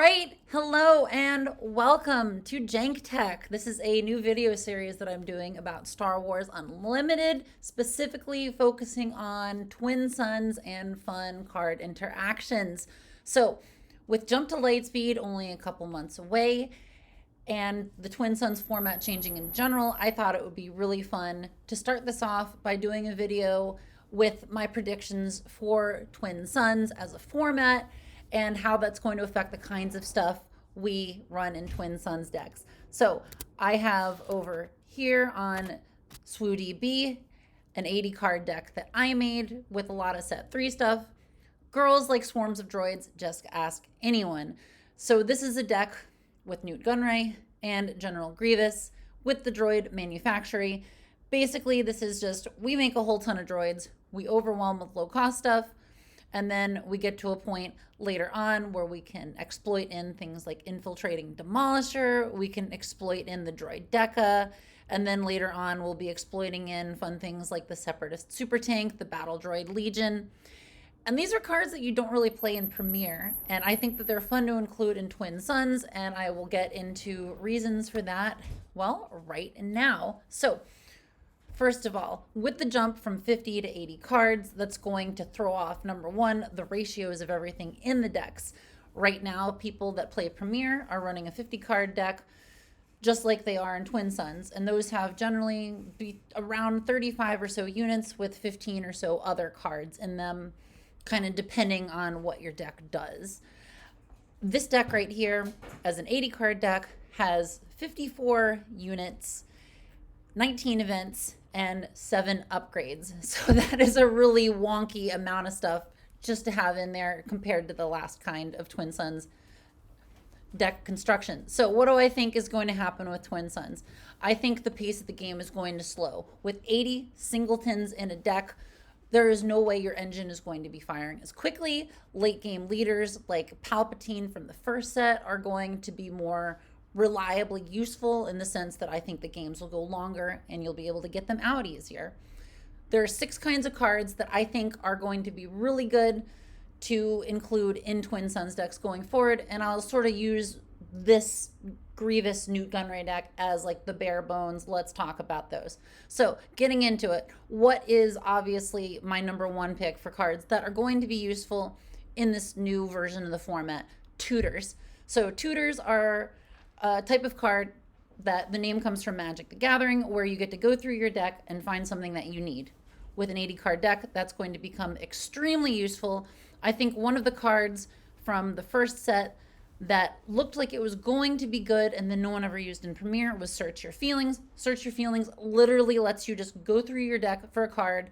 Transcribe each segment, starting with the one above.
right, hello and welcome to JankTech. This is a new video series that I'm doing about Star Wars Unlimited, specifically focusing on twin suns and fun card interactions. So, with Jump to Lightspeed only a couple months away, and the Twin Suns format changing in general, I thought it would be really fun to start this off by doing a video with my predictions for Twin Suns as a format and how that's going to affect the kinds of stuff we run in Twin Suns decks. So I have over here on swupdx an 80 card deck that I made with a lot of set 3 stuff. Girls like swarms of droids, just ask anyone. So this is a deck with Nute Gunray and General Grievous with the droid manufactory. Basically, this is just, we make a whole ton of droids, we overwhelm with low cost stuff, and then we get to a point later on where we can exploit in things like Infiltrating Demolisher, we can exploit in the droid Deca, and then later on we'll be exploiting in fun things like the Separatist Super Tank, the Battle Droid Legion. And these are cards that you don't really play in Premiere, and I think that they're fun to include in Twin Suns, and I will get into reasons for that, well, right now. So, first of all, with the jump from 50 to 80 cards, that's going to throw off, number one, the ratios of everything in the decks. Right now, people that play Premiere are running a 50 card deck, just like they are in Twin Suns, and those have generally be around 35 or so units with 15 or so other cards in them, kind of depending on what your deck does. This deck right here, as an 80 card deck, has 54 units, 19 events, and 7 upgrades. So that is a really wonky amount of stuff just to have in there compared to the last kind of Twin Suns deck construction. So what do I think is going to happen with Twin Suns? I think the pace of the game is going to slow. With 80 singletons in a deck, there is no way your engine is going to be firing as quickly. Late game leaders like Palpatine from the first set are going to be more reliably useful in the sense that I think the games will go longer and you'll be able to get them out easier. There are 6 kinds of cards that I think are going to be really good to include in Twin Suns decks going forward, and I'll sort of use this Grievous Nute Gunray deck as like the bare bones. Let's talk about those. So getting into it, what is obviously my number 1 pick for cards that are going to be useful in this new version of the format? Tutors. So tutors are a type of card that the name comes from Magic the Gathering, where you get to go through your deck and find something that you need. With an 80 card deck, that's going to become extremely useful. I think one of the cards from the first set that looked like it was going to be good and then no one ever used in Premiere was Search Your Feelings. Search Your Feelings literally lets you just go through your deck for a card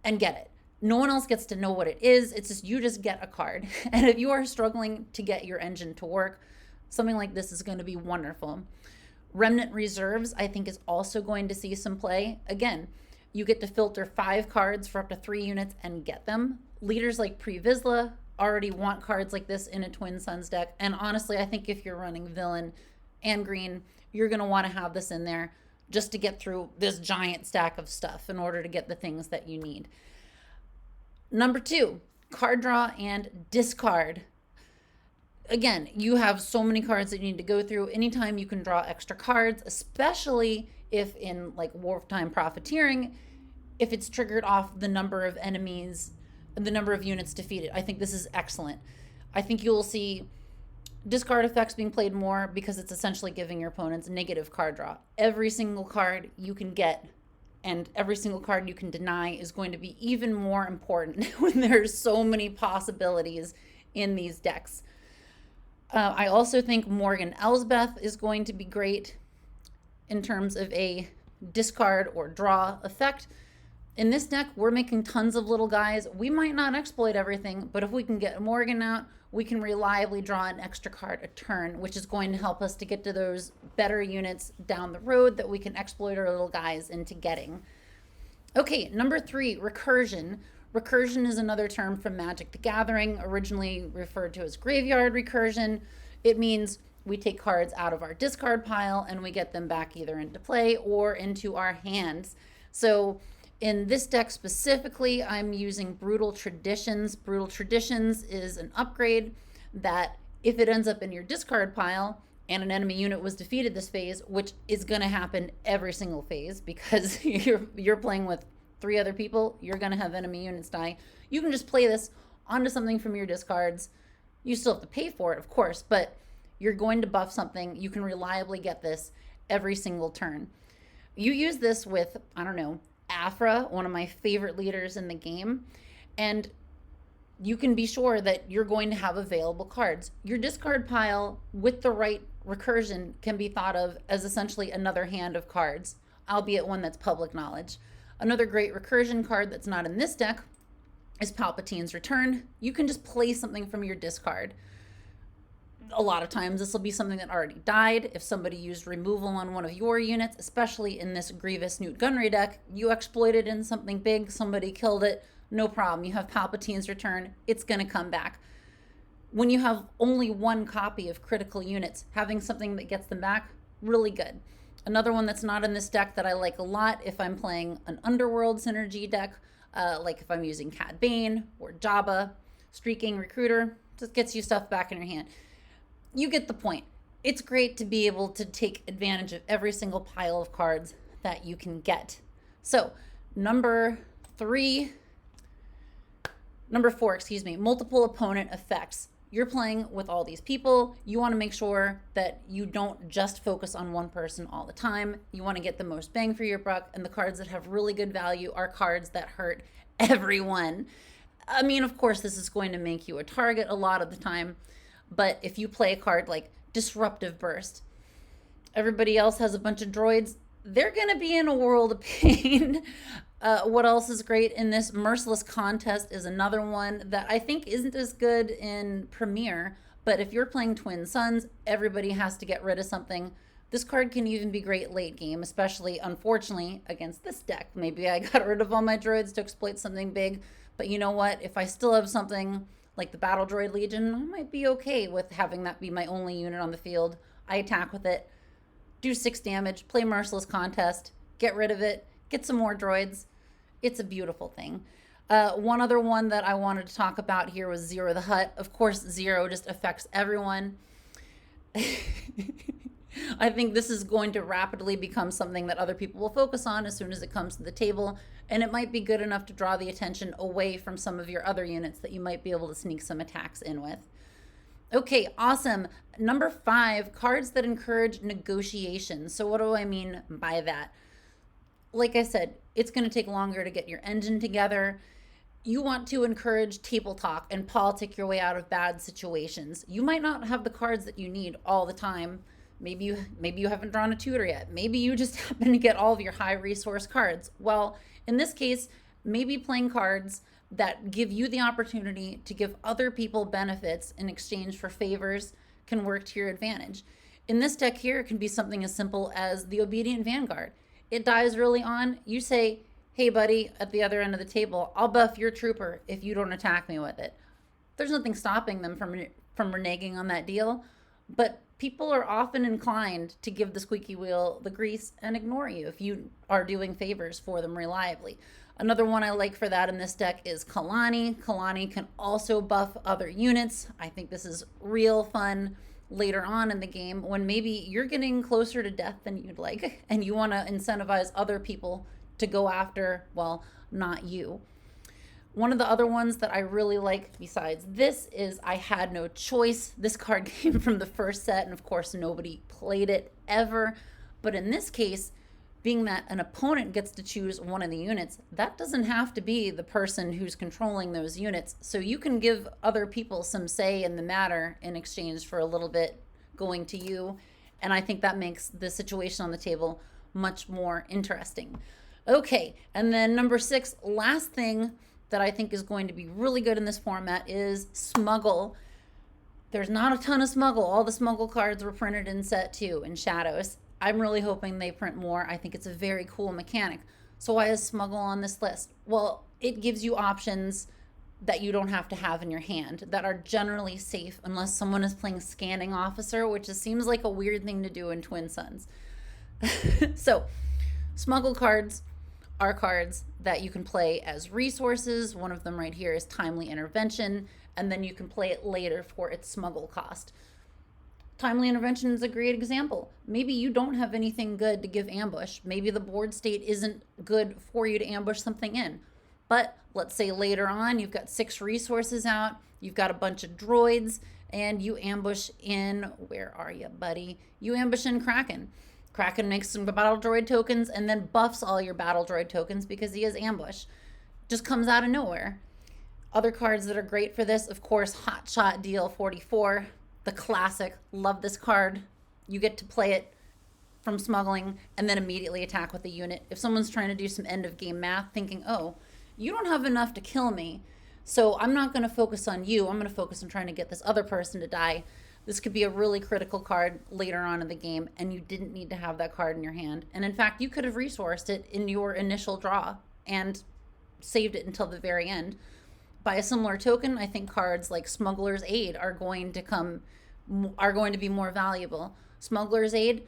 and get it. No one else gets to know what it is. It's just you just get a card. And if you are struggling to get your engine to work, something like this is going to be wonderful. Remnant Reserves, I think, is also going to see some play. Again, you get to filter 5 cards for up to 3 units and get them. Leaders like Pre Vizsla already want cards like this in a Twin Suns deck. And honestly, I think if you're running Villain and Green, you're going to want to have this in there just to get through this giant stack of stuff in order to get the things that you need. Number 2, card draw and discard. Again, you have so many cards that you need to go through. Anytime you can draw extra cards, especially if in like Wartime Profiteering, if it's triggered off the number of enemies, the number of units defeated. I think this is excellent. I think you'll see discard effects being played more because it's essentially giving your opponents negative card draw. Every single card you can get and every single card you can deny is going to be even more important when there's so many possibilities in these decks. I also think Morgan Elsbeth is going to be great in terms of a discard or draw effect. In this deck, we're making tons of little guys. We might not exploit everything, but if we can get Morgan out, we can reliably draw an extra card a turn, which is going to help us to get to those better units down the road that we can exploit our little guys into getting. Okay, number 3, recursion. Recursion is another term from Magic the Gathering, originally referred to as graveyard recursion. It means we take cards out of our discard pile and we get them back either into play or into our hands. So in this deck specifically, I'm using Brutal Traditions. Brutal Traditions is an upgrade that If it ends up in your discard pile and an enemy unit was defeated this phase, which is going to happen every single phase because you're playing with 3 other people, you're going to have enemy units die. You can just play this onto something from your discards. You still have to pay for it, of course, but you're going to buff something. You can reliably get this every single turn. You use this with, I don't know, Afra, one of my favorite leaders in the game, and you can be sure that you're going to have available cards. Your discard pile with the right recursion can be thought of as essentially another hand of cards, albeit one that's public knowledge. Another great recursion card that's not in this deck is Palpatine's Return. You can just play something from your discard. A lot of times this will be something that already died. If somebody used removal on one of your units, especially in this Grievous Newt Gunray deck, you exploited in something big, somebody killed it, no problem. You have Palpatine's Return, it's going to come back. When you have only one copy of critical units, having something that gets them back, really good. Another one that's not in this deck that I like a lot if I'm playing an Underworld synergy deck, like if I'm using Cad Bane or Jabba, Streaking Recruiter, just gets you stuff back in your hand. You get the point. It's great to be able to take advantage of every single pile of cards that you can get. So, number 4, multiple opponent effects. You're playing with all these people. You want to make sure that you don't just focus on one person all the time. You want to get the most bang for your buck, and the cards that have really good value are cards that hurt everyone. I mean, of course, this is going to make you a target a lot of the time, but if you play a card like Disruptive Burst, everybody else has a bunch of droids, they're going to be in a world of pain. What else is great in this? Merciless Contest is another one that I think isn't as good in Premiere, but if you're playing Twin Suns, everybody has to get rid of something. This card can even be great late game, especially, unfortunately, against this deck. Maybe I got rid of all my droids to exploit something big, but you know what? If I still have something like the Battle Droid Legion, I might be okay with having that be my only unit on the field. I attack with it, do 6 damage, play Merciless Contest, get rid of it, get some more droids. It's a beautiful thing. One other one that I wanted to talk about here was Zero the Hutt. Of course, Zero just affects everyone. I think this is going to rapidly become something that other people will focus on as soon as it comes to the table, and it might be good enough to draw the attention away from some of your other units that you might be able to sneak some attacks in with. Okay, awesome. Number 5, cards that encourage negotiation. So what do I mean by that? Like I said, it's going to take longer to get your engine together. You want to encourage table talk and politic your way out of bad situations. You might not have the cards that you need all the time. Maybe you haven't drawn a tutor yet. Maybe you just happen to get all of your high resource cards. Well, in this case, maybe playing cards that give you the opportunity to give other people benefits in exchange for favors can work to your advantage. In this deck here, it can be something as simple as the Obedient Vanguard. It dies early on. You say, hey buddy, at the other end of the table, I'll buff your trooper if you don't attack me with it. There's nothing stopping them from reneging on that deal, but people are often inclined to give the squeaky wheel the grease and ignore you if you are doing favors for them reliably. Another one I like for that in this deck is Kalani. Kalani can also buff other units. I think this is real fun later on in the game when maybe you're getting closer to death than you'd like and you want to incentivize other people to go after, well, not you. One of the other ones that I really like besides this is I Had No Choice. This card came from the first set, and of course nobody played it ever. But in this case, being that an opponent gets to choose one of the units, that doesn't have to be the person who's controlling those units. So you can give other people some say in the matter in exchange for a little bit going to you. And I think that makes the situation on the table much more interesting. Okay, and then number 6, last thing that I think is going to be really good in this format is Smuggle. There's not a ton of Smuggle. All the Smuggle cards were printed in set 2 in Shadows. I'm really hoping they print more. I think it's a very cool mechanic. So why is Smuggle on this list? Well, it gives you options that you don't have to have in your hand that are generally safe unless someone is playing Scanning Officer, which seems like a weird thing to do in Twin Suns. So Smuggle cards are cards that you can play as resources. One of them right here is Timely Intervention. and then you can play it later for its smuggle cost. Timely intervention is a great example. Maybe you don't have anything good to give ambush. Maybe the board state isn't good for you to ambush something in. But let's say later on you've got 6 resources out, you've got a bunch of droids, and you ambush in, where are you, buddy? You ambush in Kraken. Kraken makes some battle droid tokens and then buffs all your battle droid tokens because he has ambush. Just comes out of nowhere. Other cards that are great for this, of course, Hotshot DL44. The classic, love this card. You get to play it from smuggling and then immediately attack with a unit. If someone's trying to do some end of game math, thinking, oh, you don't have enough to kill me, so I'm not going to focus on you. I'm going to focus on trying to get this other person to die. This could be a really critical card later on in the game, and you didn't need to have that card in your hand. And in fact, you could have resourced it in your initial draw and saved it until the very end. By a similar token, I think cards like Smuggler's Aid are going to be more valuable. Smuggler's Aid,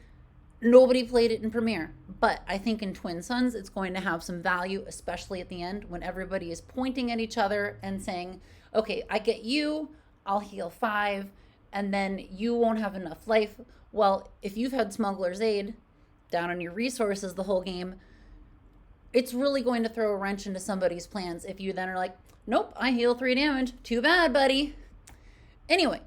nobody played it in Premiere, but I think in Twin Suns it's going to have some value, especially at the end when everybody is pointing at each other and saying, okay, I get you, I'll heal 5, and then you won't have enough life. Well, if you've had Smuggler's Aid down on your resources the whole game, it's really going to throw a wrench into somebody's plans if you then are like, nope, I heal 3 damage. Too bad, buddy. Anyway,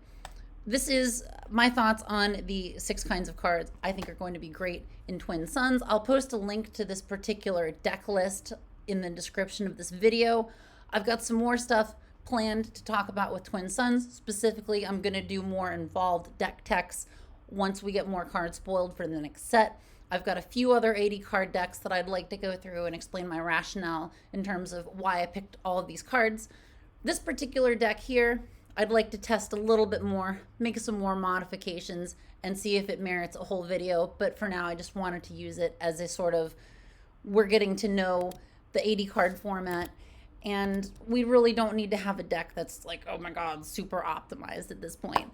this is my thoughts on the 6 kinds of cards I think are going to be great in Twin Suns. I'll post a link to this particular deck list in the description of this video. I've got some more stuff planned to talk about with Twin Suns. Specifically, I'm going to do more involved deck techs once we get more cards spoiled for the next set. I've got a few other 80 card decks that I'd like to go through and explain my rationale in terms of why I picked all of these cards. This particular deck here, I'd like to test a little bit more, make some more modifications, and see if it merits a whole video. But for now, I just wanted to use it as a sort of, we're getting to know the 80 card format, and we really don't need to have a deck that's like, oh my god, super optimized at this point.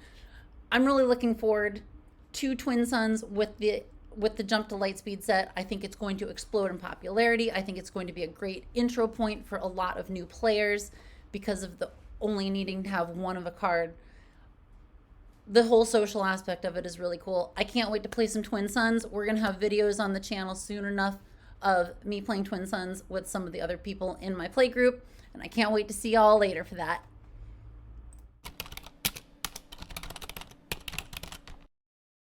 I'm really looking forward to Twin Suns with the Jump to Lightspeed set. I think it's going to explode in popularity. I think it's going to be a great intro point for a lot of new players because of the only needing to have one of a card. The whole social aspect of it is really cool. I can't wait to play some Twin Suns. We're going to have videos on the channel soon enough of me playing Twin Suns with some of the other people in my play group, and I can't wait to see y'all later for that.